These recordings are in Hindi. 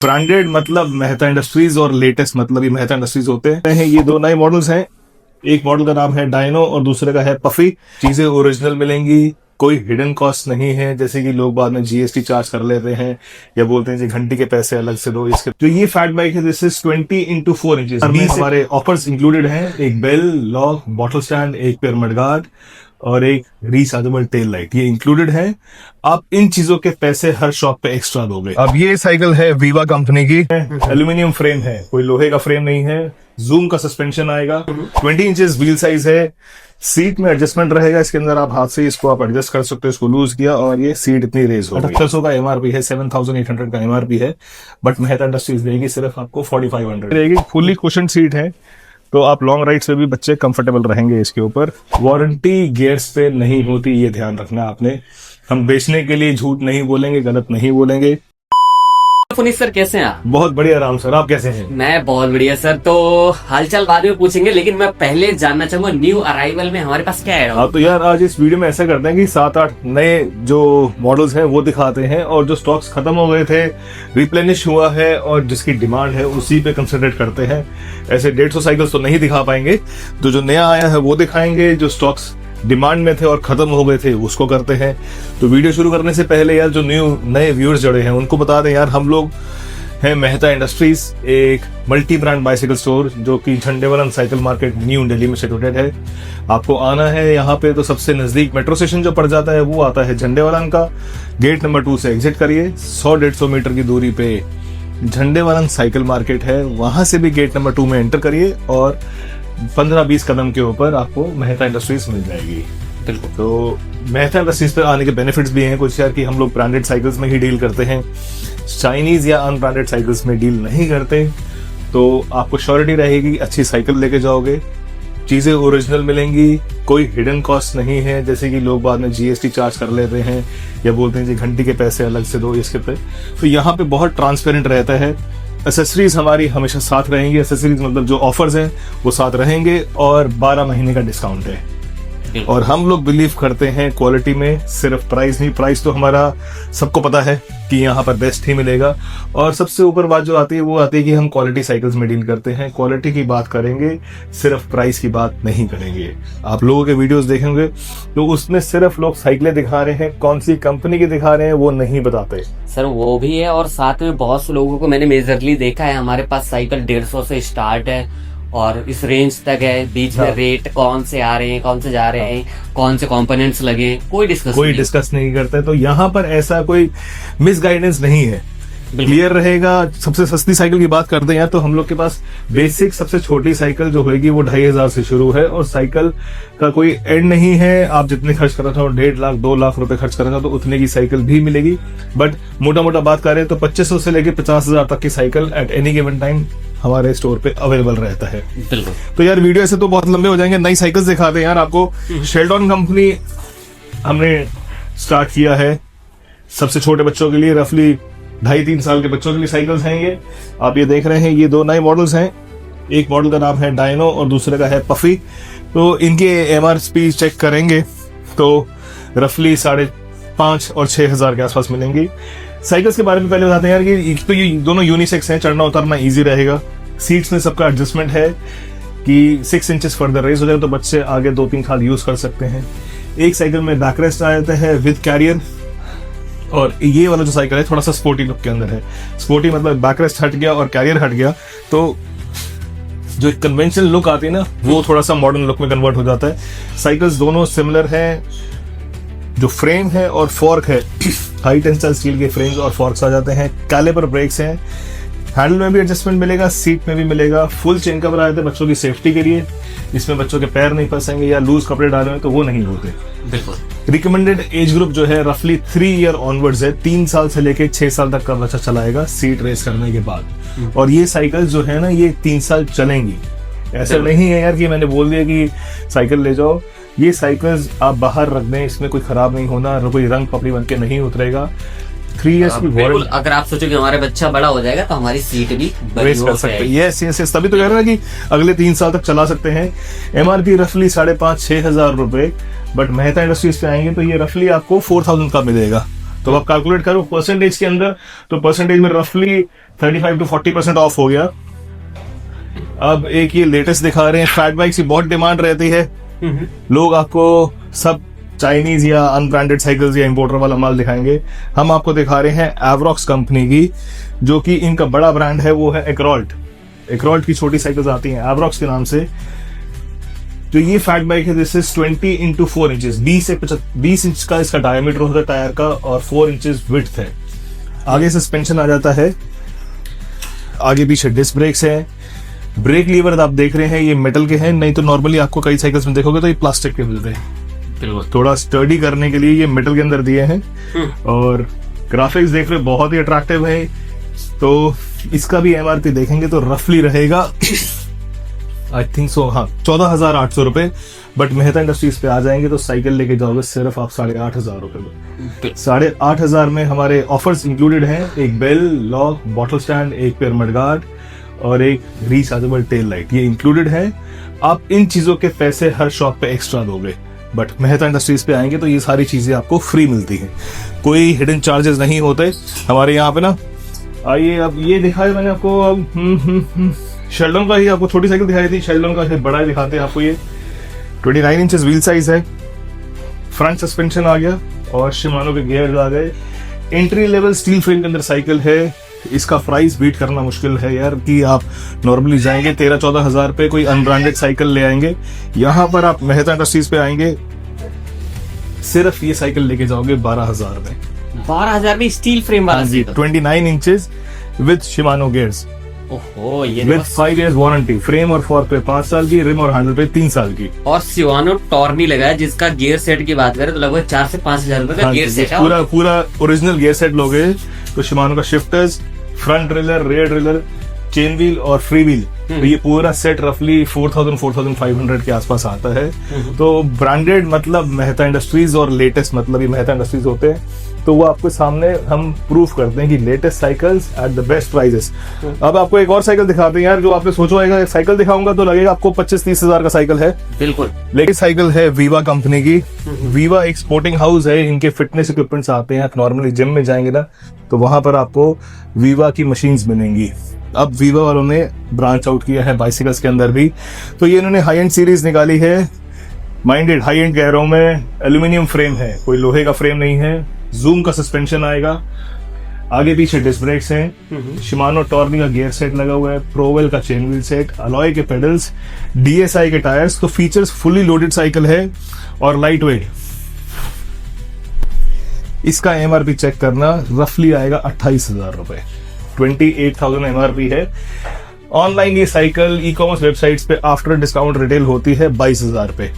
ब्रांडेड मतलब मेहता इंडस्ट्रीज और लेटेस्ट मतलब ये मेहता इंडस्ट्रीज होते हैं। ये दो नए मॉडल्स हैं। एक मॉडल का नाम है डायनो और दूसरे का है पफी। चीजें ओरिजिनल मिलेंगी, कोई हिडन कॉस्ट नहीं है जैसे कि लोग बाद में जीएसटी चार्ज कर लेते हैं या बोलते हैं जी घंटी के पैसे अलग से दो। इसके जो ये फैट बाइक है दिस इज 20x4 इंचेस। हमारे ऑफर्स इंक्लूडेड हैं, एक बेल, लॉक, बॉटल स्टैंड, एक पेयर मडगार्ड और एक रिचार्जेबल टेल लाइट, ये इंक्लूडेड है। आप इन चीजों के पैसे हर शॉप पे एक्स्ट्रा दोगे। अब ये साइकिल है वीवा कंपनी की, एल्यूमिनियम फ्रेम है, कोई लोहे का फ्रेम नहीं है। जूम का सस्पेंशन आएगा, 20 इंचेस व्हील साइज है। सीट में एडजस्टमेंट रहेगा, इसके अंदर आप हाथ से इसको आप एडजस्ट कर सकते हो। इसको लूज किया और ये सीट इतनी रेज हो गई। 7800 का एमआरपी है, 7800 का एमआरपी है, बट मेहता इंडस्ट्रीज देगी सिर्फ आपको 4500 रहेगी। फुल्ली कुशन सीट है तो आप लॉन्ग राइड से भी बच्चे कंफर्टेबल रहेंगे इसके ऊपर। वारंटी गियर्स पे नहीं होती, ये ध्यान रखना आपने। हम बेचने के लिए झूठ नहीं बोलेंगे, गलत नहीं बोलेंगे। पुनीत सर कैसे हैं आप? बहुत बढ़िया राम सर, आप कैसे हैं? मैं बहुत बढ़िया सर। तो हालचाल बाद में पूछेंगे, लेकिन मैं पहले जानना चाहूंगा न्यू अराइवल में हमारे पास क्या है। हाँ तो यार आज इस वीडियो में ऐसा करते हैं कि 7-8 नए जो मॉडल्स हैं वो दिखाते हैं और जो स्टॉक्स खत्म हो गए थे, रिप्लेनिश हुआ है और जिसकी डिमांड है उसी पे कंसंट्रेट करते हैं। ऐसे 150 साइकिल्स तो नहीं दिखा पाएंगे, तो जो नया आया है वो दिखाएंगे। जो स्टॉक्स डिमांड में थे और खत्म हो गए थे उसको करते हैं। तो वीडियो शुरू करने से पहले यार जो नए व्यूअर्स जुड़े हैं उनको बता दें यार, हम लोग हैं मेहता इंडस्ट्रीज, एक मल्टी ब्रांड बाइसिकल स्टोर जो कि झंडेवालन साइकिल मार्केट न्यू दिल्ली में सिचुएटेड है। आपको आना है यहाँ पे तो सबसे नजदीक मेट्रो स्टेशन जो पड़ जाता है वो आता है झंडेवालन का। गेट नंबर 2 से एग्जिट करिए, 100-150 मीटर की दूरी पे झंडेवालन साइकिल मार्केट है, वहां से भी गेट नंबर 2 में एंटर करिए और 15-20 कदम के ऊपर आपको मेहता इंडस्ट्रीज मिल जाएगी। बिल्कुल। तो मेहता इंडस्ट्रीज पर आने के बेनिफिट्स भी हैं कुछ यार, कि हम लोग ब्रांडेड साइकिल्स में ही डील करते हैं, चाइनीज या अनब्रांडेड साइकिल्स में डील नहीं करते। तो आपको श्योरिटी रहेगी, अच्छी साइकिल लेके जाओगे, चीजें ओरिजिनल मिलेंगी, कोई हिडन कॉस्ट नहीं है जैसे कि लोग बाद में जीएसटी चार्ज कर लेते हैं या बोलते हैं जी घंटी के पैसे अलग से दो इसके पे। तो यहाँ पे बहुत ट्रांसपेरेंट रहता है। एसेसरीज हमारी हमेशा साथ रहेंगी, एसेसरीज मतलब जो ऑफर्स हैं वो साथ रहेंगे और 12 महीने का डिस्काउंट है। और हम लोग बिलीव करते हैं क्वालिटी में, सिर्फ प्राइस नहीं। प्राइस तो हमारा सबको पता है कि यहाँ पर बेस्ट ही मिलेगा, और सबसे ऊपर बात जो आती है वो आती है कि हम क्वालिटी साइकिल्स में डील करते हैं। क्वालिटी की बात करेंगे, सिर्फ प्राइस की बात नहीं करेंगे। आप लोगों के वीडियोस देखेंगे तो उसमें सिर्फ लोग साइकिलें दिखा रहे हैं, कौन सी कंपनी की दिखा रहे हैं वो नहीं बताते सर। वो भी है, और साथ में बहुत से लोगों को मैंने मेजरली देखा है, हमारे पास साइकिल 150 से स्टार्ट है और इस रेंज तक है। बीच में रेट कौन से आ रहे हैं, कौन से जा रहे हैं, कौन से कंपोनेंट्स लगे, कोई डिस्कस नहीं करते। तो यहाँ पर ऐसा कोई मिसगाइडेंस नहीं है, क्लियर रहेगा। सबसे सस्ती साइकिल की बात करते हैं यार, तो हम लोग के पास बेसिक सबसे छोटी साइकिल जो होगी वो 2500 से शुरू है, और साइकिल का कोई एंड नहीं है। आप जितने खर्च कर रहे थे, 1.5 लाख 2 लाख रुपए खर्च कर रहे थे, तो उतने की साइकिल भी मिलेगी। बट मोटा मोटा बात करें तो 2500 से लेकर 50,000 तक की cycle at any given time हमारे स्टोर पे अवेलेबल रहता है। बिल्कुल। तो यार वीडियो ऐसे तो बहुत लंबे हो जाएंगे, नई साइकिल्स दिखाते हैं यार आपको। शेल्डॉन कंपनी हमने स्टार्ट किया है सबसे छोटे बच्चों के लिए, रफली 2.5-3 साल के बच्चों के लिए साइकिल्स हैं ये। आप ये देख रहे हैं, ये दो नए मॉडल्स हैं। एक मॉडल का नाम है डायनो और दूसरे का है पफी। तो इनके एमआरपी चेक करेंगे तो रफली 5,500 और 6,000 के आसपास मिलेंगी। साइकिल्स के बारे में पहले बताते हैं यार कि तो ये दोनों यूनिसेक्स हैं, चढ़ना उतरना इजी रहेगा। सीट्स में सबका एडजस्टमेंट है कि 6 इंचेस फर्दर रेज हो जाए तो बच्चे आगे 2-3 साल यूज कर सकते हैं। एक साइकिल में बैकरेस्ट आ जाते हैं विद कैरियर, और ये वाला जो साइकिल है थोड़ा सा स्पोर्टी लुक के अंदर है। स्पोर्टी मतलब बैकरेस्ट हट गया और कैरियर हट गया, तो जो एक कन्वेंशनल लुक आती है ना वो थोड़ा सा मॉडर्न लुक में कन्वर्ट हो जाता है। साइकिल्स दोनों सिमिलर हैं। जो फ्रेम है और फॉर्क है, हाई टेंसाइल स्टील के फ्रेम्स और फॉर्क्स आ जाते हैं। कैलिपर ब्रेक्स हैं, हैंडल में भी एडजस्टमेंट मिलेगा, सीट में भी मिलेगा। फुल चेन कवर आए थे बच्चों की सेफ्टी के लिए, इसमें बच्चों के पैर नहीं फंसेंगे या लूज कपड़े डाले हैं तो वो नहीं होते। बिल्कुल। रिकमेंडेड एज ग्रुप जो है रफली 3 ईयर ऑनवर्ड्स है, 3 साल से लेके 6 साल तक का बच्चा चलाएगा सीट रेस करने के बाद। और ये साइकिल जो है ना ये 3 साल चलेंगी। ऐसा नहीं है यार कि मैंने बोल दिया कि साइकिल ले जाओ। ये साइकिल्स आप बाहर रख दें, इसमें कोई खराब नहीं होना, कोई रंग पपड़ी बन के नहीं उतरेगा। 3 इयर्स की वारंटी। अगर आप सोचो कि हमारे बच्चा बड़ा हो जाएगा तो हमारी सीट भी रेस कर सकते हैं। यस, तभी तो कह रहे हैं कि अगले 3 साल तक चला सकते हैं। एमआरपी रफली 5,500-6,000 रुपए, बट मेहता इंडस्ट्रीज पे आएंगे तो ये रफली आपको 4,000 का मिलेगा। तो आप कैलकुलेट करो परसेंटेज के अंदर, तो परसेंटेज में रफली 35 to 40% ऑफ हो गया। अब एक ये लेटेस्ट दिखा रहे हैं, फैट बाइक्स की बहुत डिमांड रहती है, लोग आपको सब चाइनीज या अनब्रांडेड साइकिल्स या इंपोर्टर वाला माल दिखाएंगे। हम आपको दिखा रहे हैं एवरॉक्स कंपनी की, जो कि इनका बड़ा ब्रांड है, वो है एक्रोल्ट। एक्रोल्ट की छोटी साइकिल्स आती हैं एवरॉक्स के नाम से। तो ये फैट बाइक है, this is 20 into 4 inches, 20 inch का इसका डायमीटर होता है टायर का और 4 इंचेस विड्थ है। आगे सस्पेंशन आ जाता है, आगे पीछे डिस्क ब्रेक्स है। ब्रेक लीवर आप देख रहे हैं ये मेटल के हैं, नहीं तो नॉर्मली आपको कई साइकिल्स में देखोगे तो ये प्लास्टिक के मिलते हैं। बिल्कुल, थोड़ा स्टर्डी करने के लिए ये मेटल के अंदर दिए हैं। और ग्राफिक्स देख रहे हो बहुत ही अट्रैक्टिव है। तो इसका भी एमआरपी देखेंगे तो रफली रहेगा आई थिंक सो, हाँ 14,800 रुपए। बट मेहता इंडस्ट्रीज पे आ जाएंगे तो साइकिल लेके जाओगे सिर्फ आप 8,500 रुपए में। 8,500 में हमारे ऑफर्स इंक्लूडेड हैं, एक बेल, लॉक, बॉटल स्टैंड, एक पेयर मडगार्ड और एक रिचार्जेबल टेल लाइट, ये इंक्लूडेड है। आप इन चीजों के पैसे हर शॉप पे एक्स्ट्रा दोगे, बट मेहता इंडस्ट्रीज पे आएंगे तो ये सारी चीजें आपको फ्री मिलती हैं, कोई हिडन चार्जेस नहीं होते हमारे यहाँ पे ना। आइए, अब ये दिखाया मैंने आपको, अब शेल्डन का ही आपको छोटी साइकिल दिखाई थी, शेल्डन का बड़ा दिखाते हैं आपको। ये 29 इंचेस व्हील साइज है, फ्रंट सस्पेंशन आ गया और शिमानो के गियर आ गए। एंट्री लेवल स्टील फ्रेम के अंदर साइकिल है। इसका प्राइस बीट करना मुश्किल है यार, कि आप नॉर्मली जाएंगे 13-14 हजार पे कोई अनब्रांडेड साइकिल ले आएंगे, यहाँ पर आप मेहता इंडस्ट्रीज पे आएंगे सिर्फ ये साइकिल लेके जाओगे 12,000 में। 12,000 में स्टील फ्रेम वाला cycle, 29 inches with Shimano gears, ओहो, ये विद 5 years वारंटी, फ्रेम और फॉर्क पे 5 साल की, रिम और हैंडल पे 3 साल की। और शिमानो टॉर्नी लगा है, जिसका गियर सेट की बात करें तो लगभग 4 से 5,000 रुपए का गियर सेट है। पूरा ओरिजिनल गियर सेट लोगे तो शिमानो का shifters, front derailleur, rear derailleur, chain wheel और फ्री व्हील, तो ये पूरा सेट रफली 4,000-4,500 के आसपास आता है। तो ब्रांडेड मतलब मेहता इंडस्ट्रीज और लेटेस्ट मतलब ये मेहता इंडस्ट्रीज होते हैं। तो वो आपके सामने हम प्रूफ करते हैं कि latest cycles at the best prices. अब आपको एक और साइकिल दिखाते हैं यार, जो आपने सोचा होगा साइकिल दिखाऊंगा तो लगेगा आपको 25-30 हजार का साइकिल है। बिल्कुल, लेकिन साइकिल है वीवा कंपनी की। वीवा एक स्पोर्टिंग हाउस है, इनके फिटनेस इक्विपमेंट्स आते हैं। आप नॉर्मली जिम में जाएंगे ना तो वहां पर आपको वीवा की मशीन्स मिलेंगी। अब वीवा वालों ने ब्रांच आउट किया है बाइसिकल्स के अंदर भी, तो ये इन्होंने हाई एंड सीरीज निकाली है। माइंडेड हाई एंड कह रहा हूं मैं, एल्यूमिनियम फ्रेम है, कोई लोहे का फ्रेम नहीं है। जूम का सस्पेंशन आएगा, आगे पीछे डिस्क ब्रेक्स हैं, शिमानो टॉर्नी का गियर सेट लगा हुआ है, प्रोवेल का चेन व्हील सेट, अलॉय के पेडल्स, डीएसआई के टायर्स। तो फीचर्स फुली लोडेड साइकिल है और लाइट वेट। इसका एमआरपी चेक करना, रफली आएगा 28,000 रुपए, 28,000 एमआरपी है। ऑनलाइन ये साइकिल ई कॉमर्स वेबसाइट्स पे आफ्टर डिस्काउंट रिटेल होती है 22,000 पे,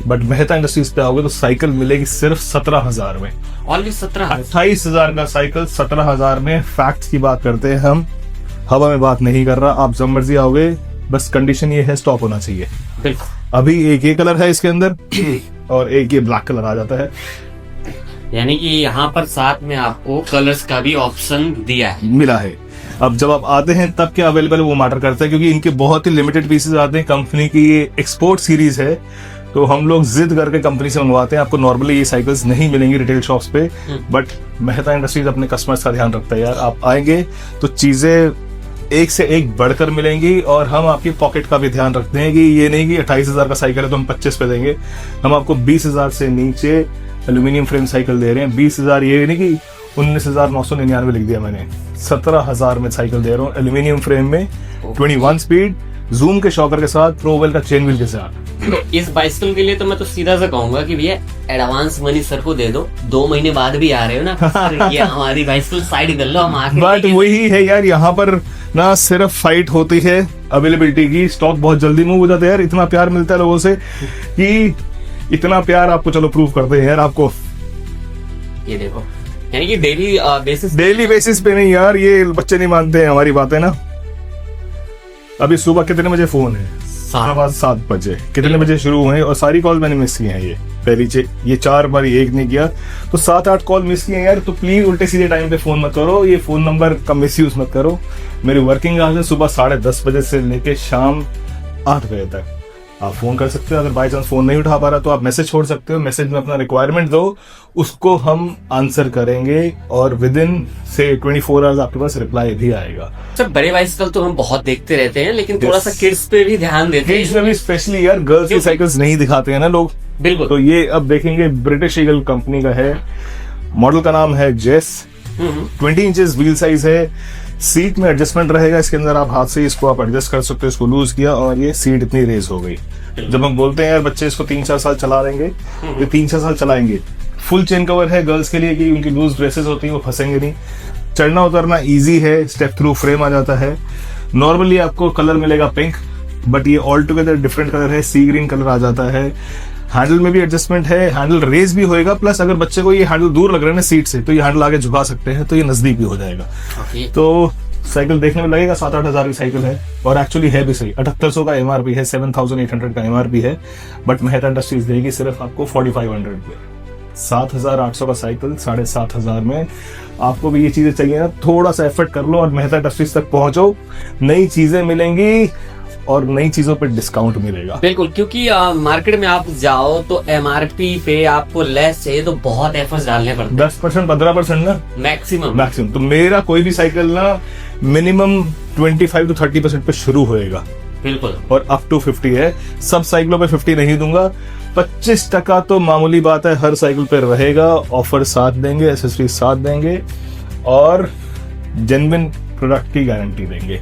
बट मेहता इंडस्ट्रीज पे आओगे तो साइकिल मिलेगी सिर्फ 17,000 में। ऑलरेडी 17, 28,000 का साइकिल 17,000 में। फैक्ट्स की बात करते हैं हम, हवा में बात नहीं कर रहा। आप जब मर्जी आओगे, बस कंडीशन ये है स्टॉक होना चाहिए। बिल्कुल, अभी एक ये कलर है इसके अंदर और एक ये ब्लैक कलर आ जाता है, यानी कि यहाँ पर साथ में आपको कलर्स का भी ऑप्शन दिया है, मिला है। अब जब आप आते हैं तब क्या अवेलेबल है वो मैटर करता है, क्योंकि इनके बहुत ही लिमिटेड पीसेस आते हैं। कंपनी की ये एक्सपोर्ट सीरीज है, तो हम लोग जिद करके कंपनी से मंगवाते हैं। आपको नॉर्मली ये साइकिल्स नहीं मिलेंगी रिटेल शॉप्स पे, बट मेहता इंडस्ट्रीज अपने कस्टमर्स का ध्यान रखता है यार। आप आएंगे तो चीजें एक से एक बढ़कर मिलेंगी, और हम आपकी पॉकेट का भी ध्यान रखते हैं कि ये नहीं कि 28,000 का साइकिल है तो हम 25 पे देंगे। हम आपको 20,000 से नीचे एल्यूमिनियम फ्रेम साइकिल दे रहे हैं। 20,000 ये नहीं कि 19,999 लिख दिया मैंने, 17,000 में साइकिल दे रहा हूँ एल्यूमिनियम फ्रेम में, 21 स्पीड, जूम के शॉकर के साथ, प्रोवेल का चेन व्हील के साथ। तो इस बाइसिकल के लिए तो मैं तो सीधा सा कहूंगा कि भैया एडवांस मनी सर को दे दो, 2 महीने बाद भी आ रहे हो ना सर, ये हमारी बाइसिकल साइड कर लो, हम आके। बट वही है यार, यहाँ पर ना सिर्फ फाइट होती है अवेलेबिलिटी की, स्टॉक बहुत जल्दी मूव हो जाता है यार। इतना प्यार मिलता है लोगों से कि इतना प्यार आपको चलो प्रूव करते हैं यार आपको। ये देखो, यानी कि डेली बेसिस पे नहीं यार, ये बच्चे नहीं मानते हैं हमारी बातें ना। अभी सुबह कितने बजे फोन है? 7 बजे। कितने बजे शुरू हुए और सारी कॉल मैंने मिस की हैं। ये पहली ये 4 बार एक नहीं किया तो 7-8 कॉल मिस किए यार। तो प्लीज उल्टे सीधे टाइम पे फोन मत करो, ये फोन नंबर का मिसयूज मत करो। मेरी वर्किंग आवर्स है सुबह 10:30 बजे से लेके शाम 8 बजे तक। आप फोन कर सकते हो। अगर बाई चांस फोन नहीं उठा पा रहा तो आप मैसेज छोड़ सकते हो, मैसेज में अपना रिक्वायरमेंट दो, उसको हम आंसर करेंगे और विद इन से 24 आवर्स आपके पास रिप्लाई भी आएगा। सर बड़े बाइसिकल तो हम बहुत देखते रहते हैं, लेकिन थोड़ा सा किड्स पे भी ध्यान देते किड्स में भी स्पेशली यार, गर्ल्स की साइकिल्स नहीं दिखाते हैं ना लोग। बिल्कुल। तो ये अब देखेंगे, ब्रिटिश ईगल कंपनी का है, मॉडल का नाम है जेस, 20 इंचेस व्हील साइज है, सीट में एडजस्टमेंट रहेगा, इसके अंदर आप हाथ से इसको आप एडजस्ट कर सकते हो, इसको लूज किया और ये सीट इतनी रेज हो गई। जब हम बोलते हैं यार बच्चे इसको 3-4 साल चला लेंगे, ये 3-4 साल चलाएंगे। फुल चेन कवर है गर्ल्स के लिए कि उनकी लूज ड्रेसेस होती हैं वो फंसेंगे नहीं। चढ़ना उतरना इजी है, स्टेप थ्रू फ्रेम आ जाता है। नॉर्मली आपको कलर मिलेगा पिंक, बट ये ऑल टुगेदर डिफरेंट कलर है, सी ग्रीन कलर आ जाता है। हैंडल में भी एडजस्टमेंट है, हैंडल रेज भी होएगा, प्लस अगर बच्चे को ये हैंडल दूर लग रहा है ना सीट से, तो ये हैंडल आगे झुका सकते हैं, तो ये नजदीक भी हो जाएगा। तो साइकिल देखने में लगेगा 7-8 हजार की साइकिल है, और एक्चुअली है भी सही। 7800 का एमआरपी है, 7800 का एमआरपी है, बट मेहता इंडस्ट्रीज देगी सिर्फ आपको 4500 पे। 7800 का साइकिल 7500 में। आपको भी ये चीजें चाहिए ना, थोड़ा सा एफर्ट कर लो और मेहता इंडस्ट्रीज तक पहुंचो, नई चीजें मिलेंगी और नई चीजों पे डिस्काउंट मिलेगा। बिल्कुल, क्योंकि मार्केट में आप जाओ तो एमआरपी पे आपको लेस चाहिए तो बहुत एफर्ट्स डालने पड़ते हैं, 10% 15% ना मैक्सिमम। तो मेरा कोई भी साइकिल ना मिनिमम 25 to 30% पे शुरू होएगा। बिल्कुल। और अप टू 50 है। सब साइकिलों पे 50 नहीं दूंगा, 25% तो मामूली बात है, हर साइकिल पे रहेगा। ऑफर साथ देंगे, एसेसरी साथ देंगे और जेन्युइन प्रोडक्ट की गारंटी देंगे।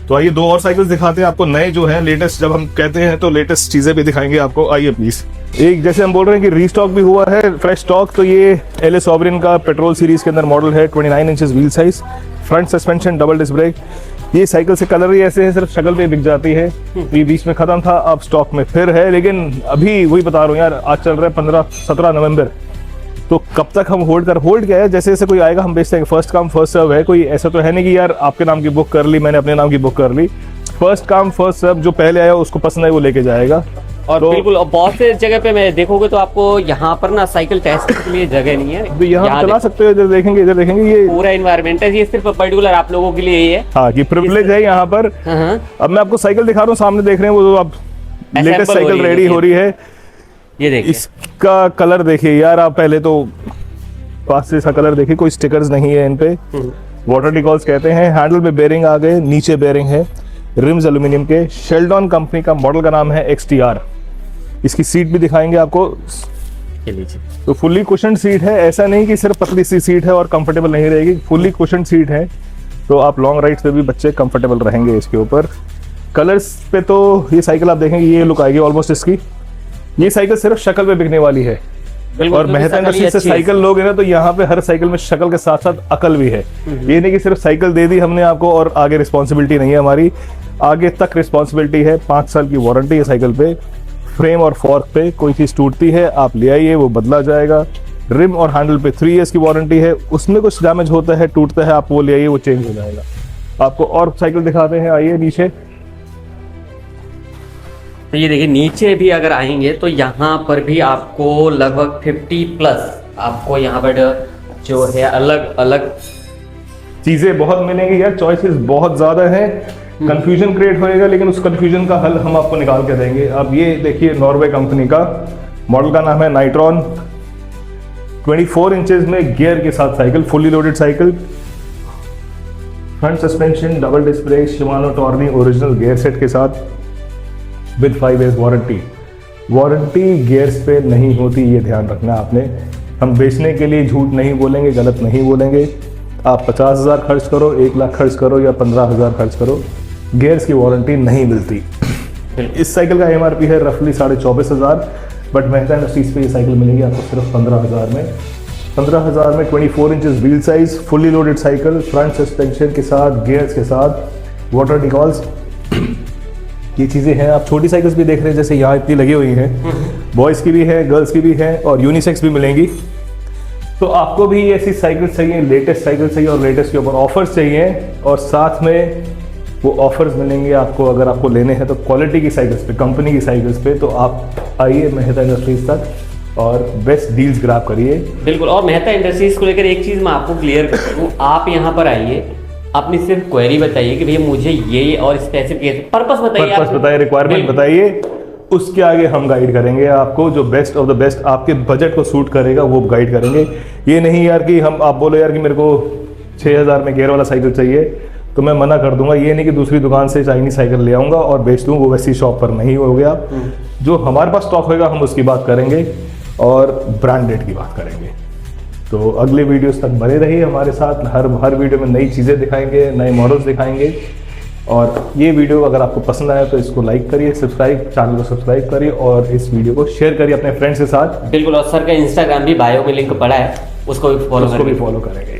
तो आइए 2 और साइकिल्स दिखाते हैं आपको, नए जो है लेटेस्ट। जब हम कहते हैं तो लेटेस्ट चीजें भी दिखाएंगे आपको। आइए प्लीज। एक जैसे हम बोल रहे हैं कि रीस्टॉक भी हुआ है, फ्रेश स्टॉक, तो ये एलए सॉवरिन का पेट्रोल सीरीज के अंदर मॉडल है, 29 inches wheel size, front suspension, double disc brake. ये साइकिल से कलर ही ऐसे है, सिर्फ शक्ल पे बिक जाती है। ये बीच में खत्म था, अब स्टॉक में फिर है, लेकिन अभी वही बता रहा हूँ यार, आज चल रहा है 15-17 नवंबर, तो कब तक हम होल्ड क्या है, जैसे जैसे कोई आएगा हम बेचते हैं। फर्स्ट कम फर्स्ट सर्व है, कोई ऐसा तो है नहीं कि यार आपके नाम की बुक कर ली, मैंने अपने नाम की बुक कर ली। फर्स्ट कम फर्स्ट सर्व, जो पहले आया उसको पसंद है वो लेके जाएगा। और तो बिल्कुल, और बहुत से जगह पे मैं देखोगे तो आपको यहाँ पर ना साइकिल टेस्ट के लिए जगह नहीं है, तो यहाँ चला सकते हो। इधर देखेंगे, ये पूरा एनवायरमेंट है, ये सिर्फ पर्टिकुलर आप लोगों के लिए ही है। हाँ, कि प्रिविलेज है यहाँ पर। अब मैं आपको साइकिल दिखा रहा हूँ, सामने देख रहे हैं वो, जो अब लेटेस्ट साइकिल रेडी हो रही है। ये देखिए, इसका कलर देखिए यार, आप पहले तो पास से इसका कलर देखिए, कोई स्टिकर्स नहीं है इन पे, वाटर डिकॉल्स कहते हैं। हैंडल में बेरिंग आ गए, नीचे बेरिंग है, रिम्स एल्यूमिनियम के। शेल्डॉन कंपनी का, मॉडल का नाम है XTR। इसकी सीट भी दिखाएंगे आपको। तो फुल्ली कुशन सीट है, ऐसा नहीं कि सिर्फ पतली सी सीट है और कंफर्टेबल नहीं रहेगी, फुल्ली कुशन सीट है, तो आप लॉन्ग राइड पे भी बच्चे कंफर्टेबल रहेंगे इसके ऊपर। कलर्स पे तो ये साइकिल आप देखेंगे ये लुक आएगी ऑलमोस्ट इसकी। ये साइकिल सिर्फ शक्ल पे बिकने वाली है, और मेहता इंडस्ट्री से साइकिल लोगे ना, तो यहाँ पे हर साइकिल में शक्ल के साथ साथ अकल भी है। ये नहीं कि सिर्फ साइकिल दे दी हमने आपको और आगे रिस्पॉन्सिबिलिटी नहीं है हमारी, आगे तक रिस्पॉन्सिबिलिटी है। 5 साल की वारंटी है साइकिल पे। फ्रेम और फॉर्क पे कोई चीज टूटती है आप ले आइए, वो बदला जाएगा। रिम और हैंडल पे 3 इयर्स की वारंटी है, उसमें कुछ डैमेज होता है, टूटता है, आप वो ले आइए, वो चेंज हो जाएगा। आपको और साइकिल दिखाते हैं, आइए नीचे। तो ये देखिए, नीचे भी अगर आएंगे तो यहाँ पर भी आपको लगभग 50+ आपको यहाँ पर जो है अलग अलग चीजें बहुत मिलेंगी यार, चॉइसेस बहुत ज्यादा है। कंफ्यूजन क्रिएट होएगा, लेकिन उस कंफ्यूजन का हल हम आपको निकाल के देंगे। अब ये देखिए, नॉर्वे कंपनी का, मॉडल का नाम है नाइट्रॉन, 24 इंचेस में गियर के साथ cycle, fully loaded cycle, front suspension, double disc brake, Shimano Tourney original gear set के साथ with 5 years warranty. Warranty gears पे नहीं होती, ये ध्यान रखना आपने। हम बेचने के लिए झूठ नहीं बोलेंगे, गलत नहीं बोलेंगे। आप 50,000 खर्च करो, 1 लाख खर्च करो या 15,000 खर्च करो, गियर्स की वारंटी नहीं मिलती। इस साइकिल का एमआरपी है रफली 24,500, बट मेहता इंडस्ट्रीज पे ये साइकिल मिलेगी आपको सिर्फ 15,000 में। 15,000 में 24 inches wheel size, fully loaded cycle, front suspension के साथ, गियर्स के साथ, वाटर डिकॉल्स, ये चीज़ें हैं। आप छोटी साइकिल्स भी देख रहे हैं, जैसे यहाँ इतनी लगी हुई हैं, बॉयज़ की भी है, गर्ल्स की भी है और यूनिसेक्स भी मिलेंगी। तो आपको भी ऐसी साइकिल चाहिए, लेटेस्ट साइकिल चाहिए और लेटेस्ट के ऊपर ऑफर्स चाहिए, और साथ में वो ऑफर्स मिलेंगे आपको। अगर आपको लेने हैं तो क्वालिटी की साइकिल्स पे, कंपनी की साइकिल्स पे, तो आप आइए मेहता इंडस्ट्रीज तक और बेस्ट डील्स ग्रैब करिए। बिल्कुल। और मेहता इंडस्ट्रीज को लेकर एक चीज़ मैं आपको क्लियर कर दूँ, आप यहाँ पर आइए, अपनी सिर्फ क्वेरी बताइए कि भैया मुझे ये और स्पेसिफिकेशन, पर्पस बताइए, रिक्वायरमेंट बताइए, उसके आगे हम गाइड करेंगे आपको, जो बेस्ट ऑफ द बेस्ट आपके बजट को सूट करेगा वो गाइड करेंगे। ये नहीं यार कि हम आप बोलो यार कि मेरे को 6000 में गियर वाला साइकिल चाहिए तो मैं मना कर दूंगा। ये नहीं कि दूसरी दुकान से चाइनीज साइकिल ले आऊँगा और बेच दूँ, वो वैसी शॉप पर नहीं हो गया। जो हमारे पास स्टॉक होगा हम उसकी बात करेंगे और ब्रांडेड की बात करेंगे। तो अगले वीडियोस तक बने रहिए हमारे साथ, हर वीडियो में नई चीज़ें दिखाएंगे, नए मॉडल्स दिखाएंगे। और ये वीडियो अगर आपको पसंद आया तो इसको लाइक करिए, चैनल को सब्सक्राइब करिए और इस वीडियो को शेयर करिए अपने फ्रेंड्स के साथ। बिल्कुल, और सर का इंस्टाग्राम भी बायो में लिंक पड़ा है, उसको भी फॉलो करेंगे।